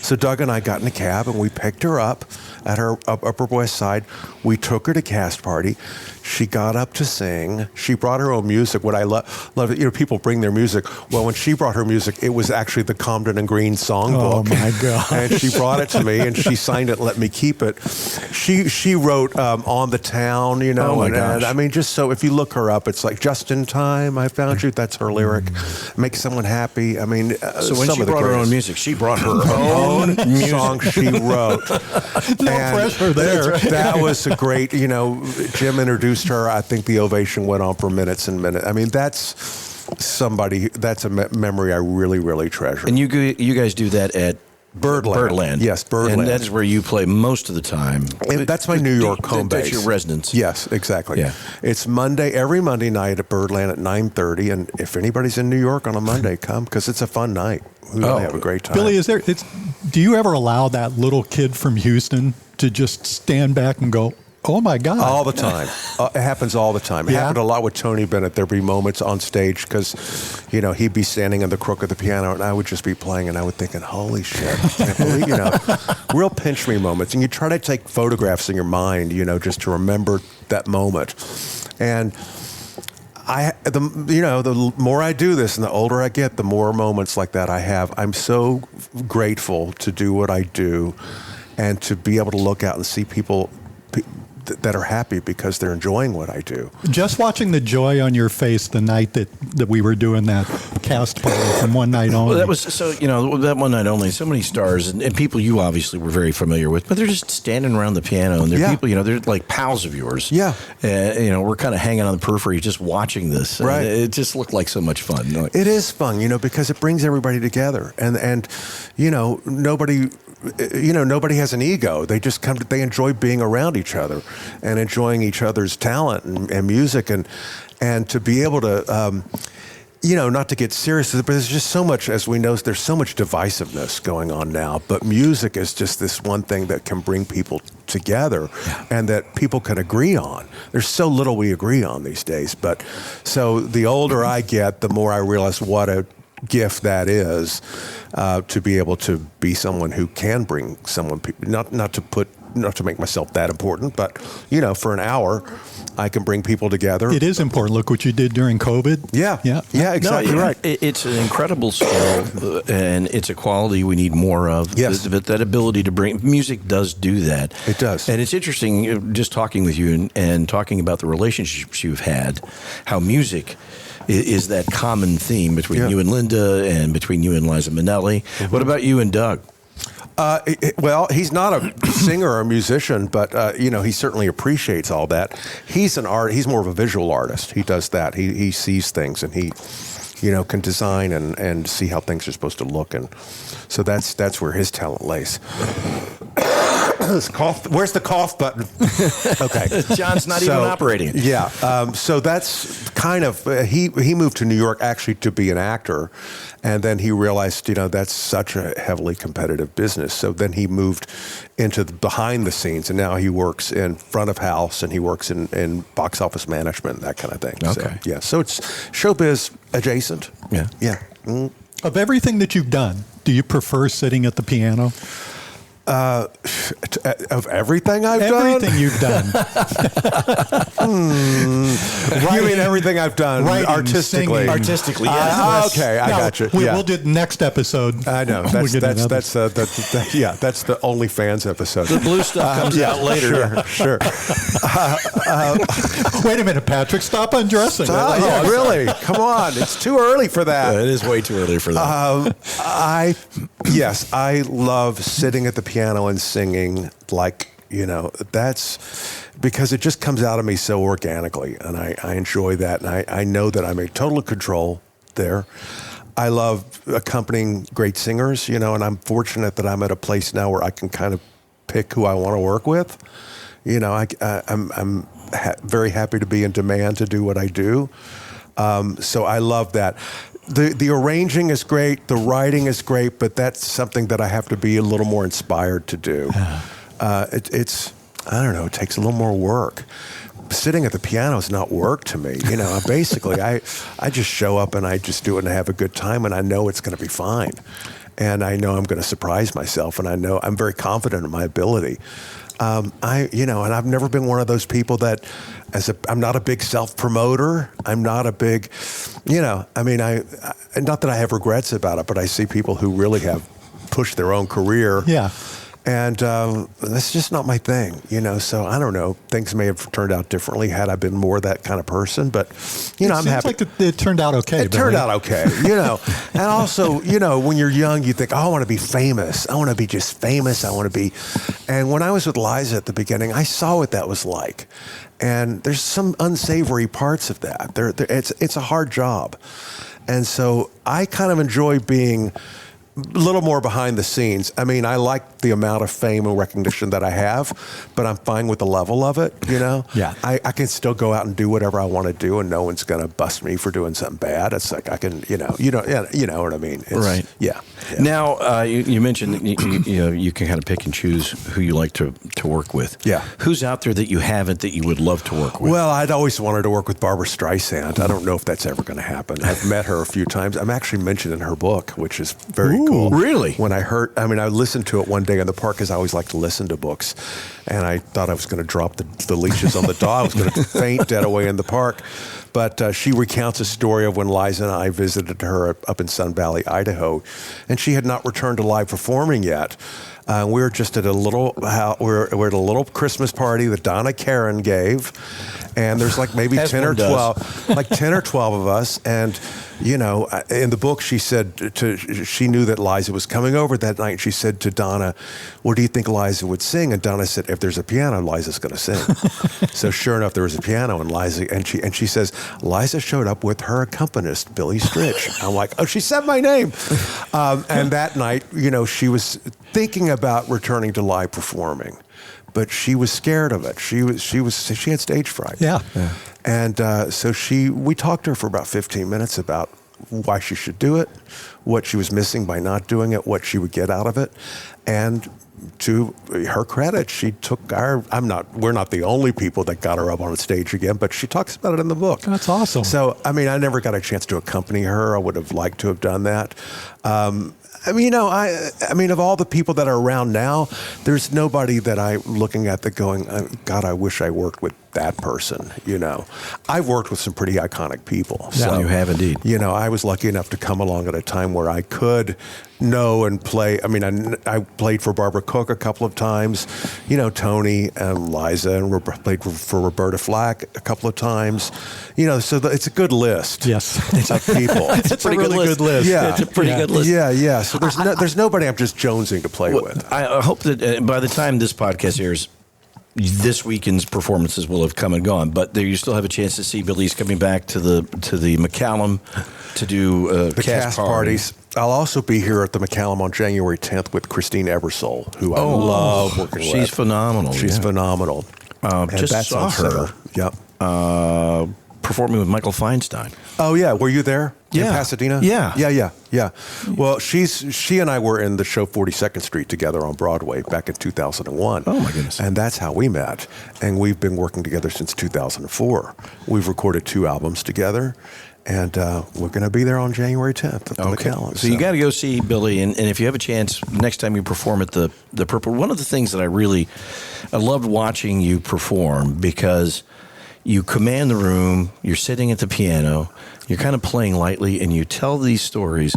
So Doug and I got in a cab, and we picked her up at her Upper West Side. We took her to Cast Party. She got up to sing. She brought her own music. What I love, people bring their music. Well, when she brought her music, it was actually the Comden and Green Songbook. Oh my God! And she brought it to me, and she signed it and let me keep it. She wrote "On the Town," Oh my gosh. And just so if you look her up, it's like "Just in Time, I Found You." That's her lyric. Make someone happy. So when she brought her own music, she brought her own song she wrote. No pressure there. That was a great. Jim introduced her. I think the ovation went on for minutes and minutes. That's a memory I really, really treasure. And you guys do that at Birdland. Yes, Birdland. And that's where you play most of the time. And that's my New York home base. That's your residence. Yes, exactly. Yeah. It's every Monday night at Birdland at 9:30. And if anybody's in New York on a Monday, come, because it's a fun night. We really have a great time. Billy, do you ever allow that little kid from Houston to just stand back and go, oh my God? All the time. It happens all the time. It happened a lot with Tony Bennett. There'd be moments on stage because, he'd be standing in the crook of the piano and I would just be playing and I would thinking, holy shit, I can't believe, real pinch me moments. And you try to take photographs in your mind, just to remember that moment. And the more I do this and the older I get, the more moments like that I have. I'm so grateful to do what I do and to be able to look out and see people that are happy because they're enjoying what I do. Just watching the joy on your face the night that we were doing that cast party from One Night Only. Well, that was that One Night Only. So many stars and people you obviously were very familiar with, but they're just standing around the piano and they're people. They're like pals of yours. Yeah. We're kind of hanging on the periphery, just watching this. Right. It just looked like so much fun. It is fun, because it brings everybody together, and nobody. Nobody has an ego. They just they enjoy being around each other and enjoying each other's talent and music and to be able to, not to get serious, but there's just so much, as we know, there's so much divisiveness going on now, but music is just this one thing that can bring people together and that people can agree on. There's so little we agree on these days, but so the older I get, the more I realize what a gift that is, to be able to be someone who can bring someone, not to make myself that important, but for an hour I can bring people together. It is important. Look what you did during COVID. Yeah, exactly right. It's an incredible skill, and it's a quality we need more of. Yes, that ability to bring music does do that. It does, and it's interesting just talking with you and talking about the relationships you've had, how music is that common theme between you and Linda and between you and Liza Minnelli. Mm-hmm. What about you and Doug? Well, he's not a singer or a musician, but he certainly appreciates all that. He's an art. He's more of a visual artist. He does that. He sees things and he can design and see how things are supposed to look, and so that's where his talent lays. Where's the cough button? Okay, John's not even operating it. Yeah, so that's kind of he moved to New York actually to be an actor, and then he realized that's such a heavily competitive business. So then he moved into the behind the scenes, and now he works in front of house, and he works in box office management, that kind of thing. Okay. So, yeah, so it's showbiz adjacent. Yeah. Yeah. Mm. Of everything that you've done, do you prefer sitting at the piano? Of everything I've done? Everything you've done. You mean everything I've done Writing, artistically? singing. Artistically, yes. Okay, I got you. We'll do the next episode. I know. That's the OnlyFans episode. The blue stuff comes out later. Sure. Wait a minute, Patrick. Stop undressing. Yeah, really? Come on. It's too early for that. It is way too early for that. I love sitting at the piano and singing, that's because it just comes out of me so organically, and I enjoy that, and I know that I'm in total control there. I love accompanying great singers, and I'm fortunate that I'm at a place now where I can kind of pick who I want to work with. I'm very happy to be in demand to do what I do. So I love that. The arranging is great, the writing is great, but that's something that I have to be a little more inspired to do. It's I don't know, it takes a little more work. Sitting at the piano is not work to me. Basically I just show up and I just do it and I have a good time, and I know it's going to be fine. And I know I'm going to surprise myself, and I know I'm very confident in my ability. And I've never been one of those people that I'm not a big self-promoter. I'm not a big, not that I have regrets about it, but I see people who really have pushed their own career. Yeah. And that's just not my thing, so I don't know. Things may have turned out differently had I been more that kind of person, but, I'm happy. It seems like it turned out okay. It turned out okay, And also, when you're young, you think, I want to be famous. I want to be just famous. I want to be. And when I was with Liza at the beginning, I saw what that was like. And there's some unsavory parts of that. It's a hard job. And so I kind of enjoy being a little more behind the scenes. I mean, I like the amount of fame and recognition that I have, but I'm fine with the level of it, Yeah. I can still go out and do whatever I want to do, and no one's going to bust me for doing something bad. It's like I can, you know what I mean? Right. Yeah. Now, you mentioned that you can kind of pick and choose who you like to work with. Yeah. Who's out there that you haven't that you would love to work with? Well, I'd always wanted to work with Barbra Streisand. I don't know if that's ever going to happen. I've met her a few times. I'm actually mentioned in her book, which is very cool. Really? When I listened to it one day in the park, because I always like to listen to books, and I thought I was going to drop the leashes on the dog. I was going to faint dead away in the park. But she recounts a story of when Liza and I visited her up in Sun Valley, Idaho, and she had not returned to live performing yet. We were just at a little we're at a little Christmas party that Donna Karen gave, and there's like maybe 10 or 12, like 10 or 12 of us. And in the book she said she knew that Liza was coming over that night. She said to Donna, "What do you think Liza would sing?" And Donna said, "If there's a piano, Liza's going to sing." So sure enough, there was a piano, and she says Liza showed up with her accompanist Billy Stritch. I'm like, oh, she said my name. And that night, she was thinking about returning to live performing, but she was scared of it. She had stage fright. Yeah. And so we talked to her for about 15 minutes about why she should do it, what she was missing by not doing it, what she would get out of it. And to her credit, she took we're not the only people that got her up on stage again, but she talks about it in the book. That's awesome. So, I never got a chance to accompany her. I would have liked to have done that. Of all the people that are around now, there's nobody that I'm looking at that going, God, I wish I worked with that person. I've worked with some pretty iconic people. Yeah, So, you have indeed. I was lucky enough to come along at a time where I could know and play. I played for Barbara Cook a couple of times, Tony and Liza, and played for Roberta Flack a couple of times. So it's a good list. Yes. Of people. It's a pretty really good list. Yeah. It's a pretty good list. Yeah. So there's nobody I'm just jonesing to play with. I hope that by the time this podcast airs, this weekend's performances will have come and gone, but there you still have a chance to see Billy's coming back to the McCallum to do The cast parties. I'll also be here at the McCallum on January 10th with Christine Ebersole, who I love working with. She's phenomenal. She's phenomenal. And just saw her. Yep. Performing with Michael Feinstein. Oh yeah, were you there? Yeah. In Pasadena? Yeah. Well, she and I were in the show 42nd Street together on Broadway back in 2001. Oh my goodness. And that's how we met. And we've been working together since 2004. We've recorded 2 albums together. And we're going to be there on January 10th at the McCallum. So you got to go see Billy, and if you have a chance, next time you perform at the Purple, one of the things that I loved watching you perform, because you command the room, you're sitting at the piano, you're kind of playing lightly, and you tell these stories,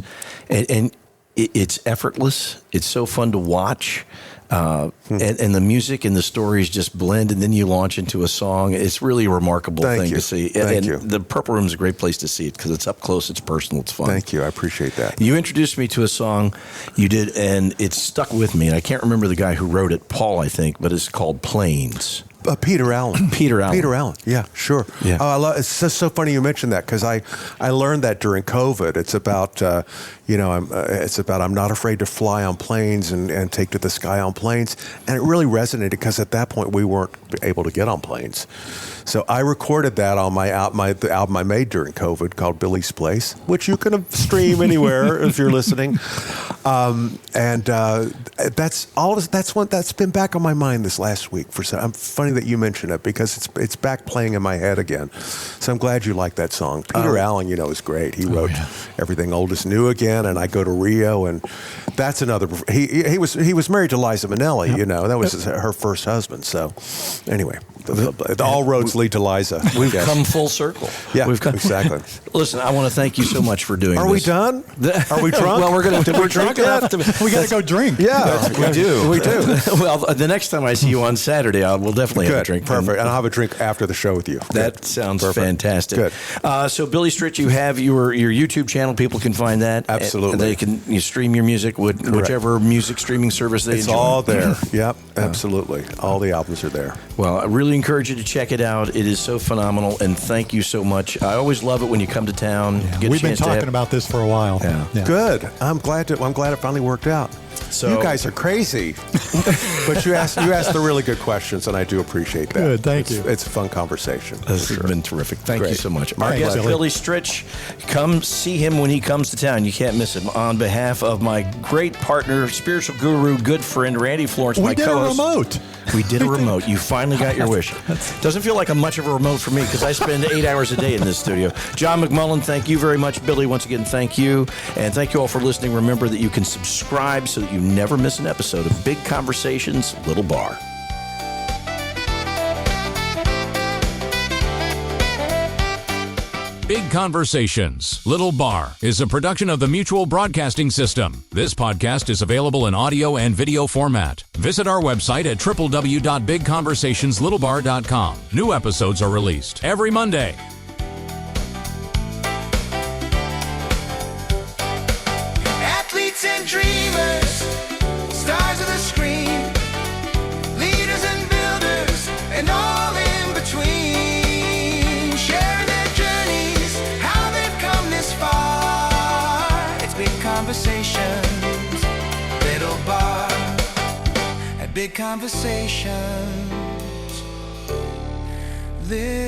and it's effortless. It's so fun to watch. And the music and the stories just blend, and then you launch into a song. It's really a remarkable thing to see. Thank you. The Purple Room is a great place to see it because it's up close, it's personal, it's fun. Thank you. I appreciate that. You introduced me to a song you did, and it stuck with me. And I can't remember the guy who wrote it, Paul, I think, but it's called Planes. Peter Allen. Peter Allen. Yeah, sure. Yeah. Oh, it's just so funny you mentioned that, because I learned that during COVID. It's about I'm not afraid to fly on planes and take to the sky on planes, and it really resonated because at that point we weren't able to get on planes. So I recorded that on the album I made during COVID called Billy's Place, which you can stream anywhere if you're listening. That's been back on my mind this last week. I'm funny that you mentioned it because it's back playing in my head again. So I'm glad you like that song. Peter Allen, is great. He wrote Everything Old Is New Again, and I Go to Rio, and that's another. He was married to Liza Minnelli. That was her first husband. So anyway, all roads lead to Liza. We've come full circle. Yeah, exactly. Listen, I want to thank you so much for doing this. Are we done? Are we drunk? Well, we're drunk enough to. We got to go drink. Yeah, we do. We do. Well, the next time I see you on Saturday, we'll definitely have a drink. Perfect. And I'll have a drink after the show with you. That sounds fantastic. Good. So, Billy Stritch, you have your YouTube channel. People can find that. Absolutely. You stream your music with whichever music streaming service they enjoy. It's all there. Yep, absolutely. All the albums are there. Well, I really encourage you to check it out. It is so phenomenal, and thank you so much. I always love it when you come to town. We've been talking about this for a while. Yeah. Good. I'm glad it finally worked out. So you guys are crazy, but you asked the really good questions, and I do appreciate that. Good, thank you. It's a fun conversation. This has been terrific. Thank you so much. Our Thanks, guest, Billy. Billy Stritch. Come see him when he comes to town. You can't miss him. On behalf of my great partner, spiritual guru, good friend, Randy Florence, my co-host. We did a remote. You finally got your wish. Doesn't feel like much of a remote for me because I spend 8 hours a day in this studio. John McMullen, thank you very much. Billy, once again, thank you. And thank you all for listening. Remember that you can subscribe so that you never miss an episode of Big Conversations, Little Bar. Big Conversations, Little Bar is a production of the Mutual Broadcasting System. This podcast is available in audio and video format. Visit our website at www.bigconversationslittle.bar.com. New episodes are released every Monday. Athletes and dreamers, stars of the screen, leaders and builders, and all in between. Share their journeys, how they've come this far. It's Big Conversations, Little Bar. At Big Conversations, Little